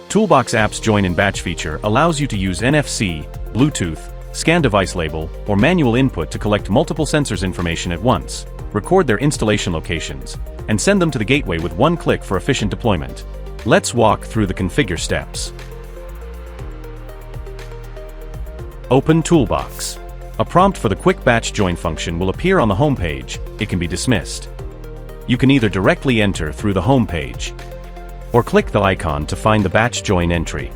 ToolBox App's Join in Batch feature allows you to use NFC, Bluetooth, scan device label, or manual input to collect multiple sensors information at once, record their installation locations, and send them to the gateway with one click for efficient deployment. Let's walk through the configure steps. Open ToolBox. A prompt for the Quick Batch Join function will appear on the home page. It can be dismissed. You can either directly enter through the home page, or click the icon to find the batch join entry.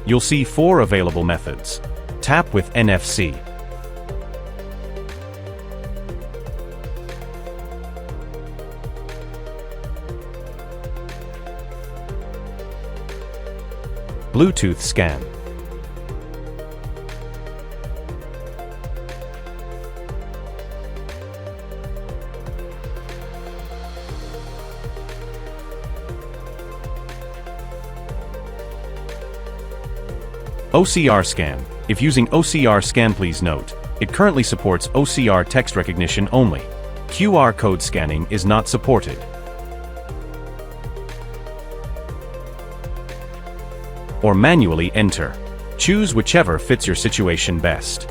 You'll see 4 available methods. Tap with NFC. Bluetooth scan. OCR scan. If using OCR scan, please note, it currently supports OCR text recognition only. QR code scanning is not supported. Or manually enter. Choose whichever fits your situation best.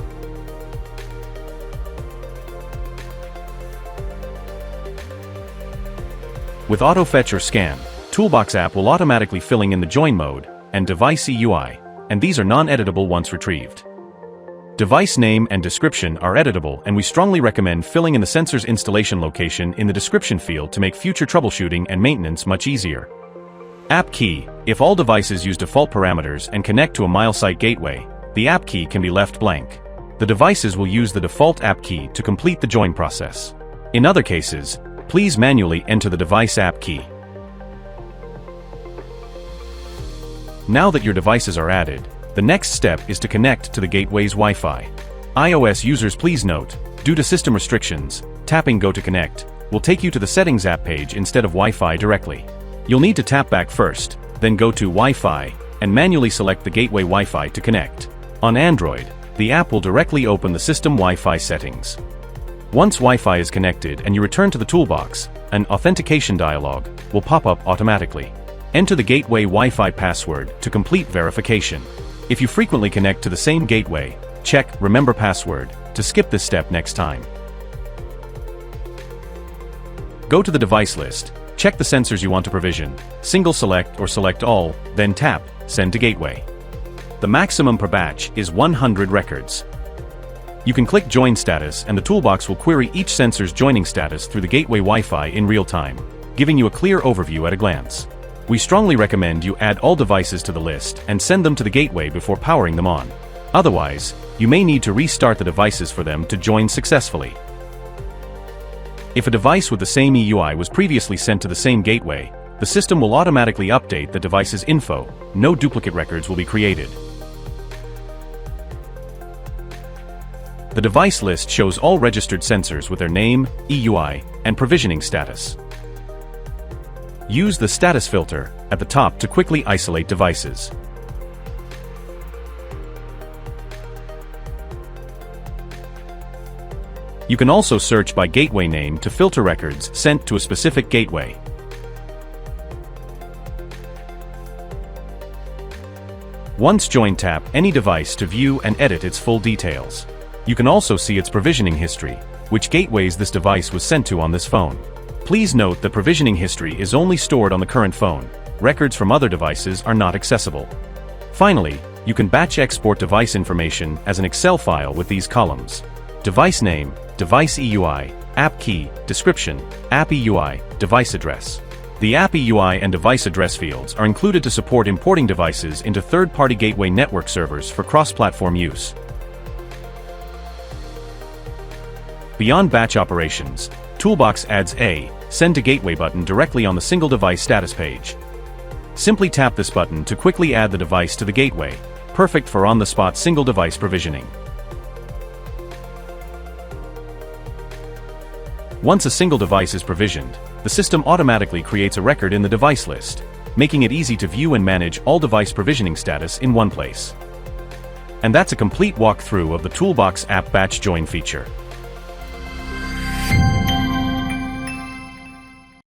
With auto fetch or scan, ToolBox app will automatically filling in the join mode and device EUI, and these are non-editable once retrieved. Device name and description are editable, and we strongly recommend filling in the sensor's installation location in the description field to make future troubleshooting and maintenance much easier. App key. If all devices use default parameters and connect to a Milesight gateway, the app key can be left blank. The devices will use the default app key to complete the join process. In other cases, please manually enter the device app key. Now that your devices are added, the next step is to connect to the gateway's Wi-Fi. iOS users, please note, due to system restrictions, tapping Go to Connect will take you to the Settings app page instead of Wi-Fi directly. You'll need to tap back first, then go to Wi-Fi, and manually select the gateway Wi-Fi to connect. On Android, the app will directly open the system Wi-Fi settings. Once Wi-Fi is connected and you return to the toolbox, an authentication dialog will pop up automatically. Enter the gateway Wi-Fi password to complete verification. If you frequently connect to the same gateway, check Remember Password to skip this step next time. Go to the device list, check the sensors you want to provision, single select or select all, then tap Send to Gateway. The maximum per batch is 100 records. You can click Join Status and the toolbox will query each sensor's joining status through the gateway Wi-Fi in real time, giving you a clear overview at a glance. We strongly recommend you add all devices to the list and send them to the gateway before powering them on. Otherwise, you may need to restart the devices for them to join successfully. If a device with the same EUI was previously sent to the same gateway, the system will automatically update the device's info. No duplicate records will be created. The device list shows all registered sensors with their name, EUI, and provisioning status. Use the status filter at the top to quickly isolate devices. You can also search by gateway name to filter records sent to a specific gateway. Once joined, tap any device to view and edit its full details. You can also see its provisioning history, which gateways this device was sent to on this phone. Please note that provisioning history is only stored on the current phone. Records from other devices are not accessible. Finally, you can batch export device information as an Excel file with these columns: device name, device EUI, app key, description, app EUI, device address. The app EUI and device address fields are included to support importing devices into third-party gateway network servers for cross-platform use. Beyond batch operations, ToolBox adds a Send to Gateway button directly on the single device status page. Simply tap this button to quickly add the device to the gateway, perfect for on-the-spot single device provisioning. Once a single device is provisioned, the system automatically creates a record in the device list, making it easy to view and manage all device provisioning status in one place. And that's a complete walkthrough of the ToolBox app batch join feature.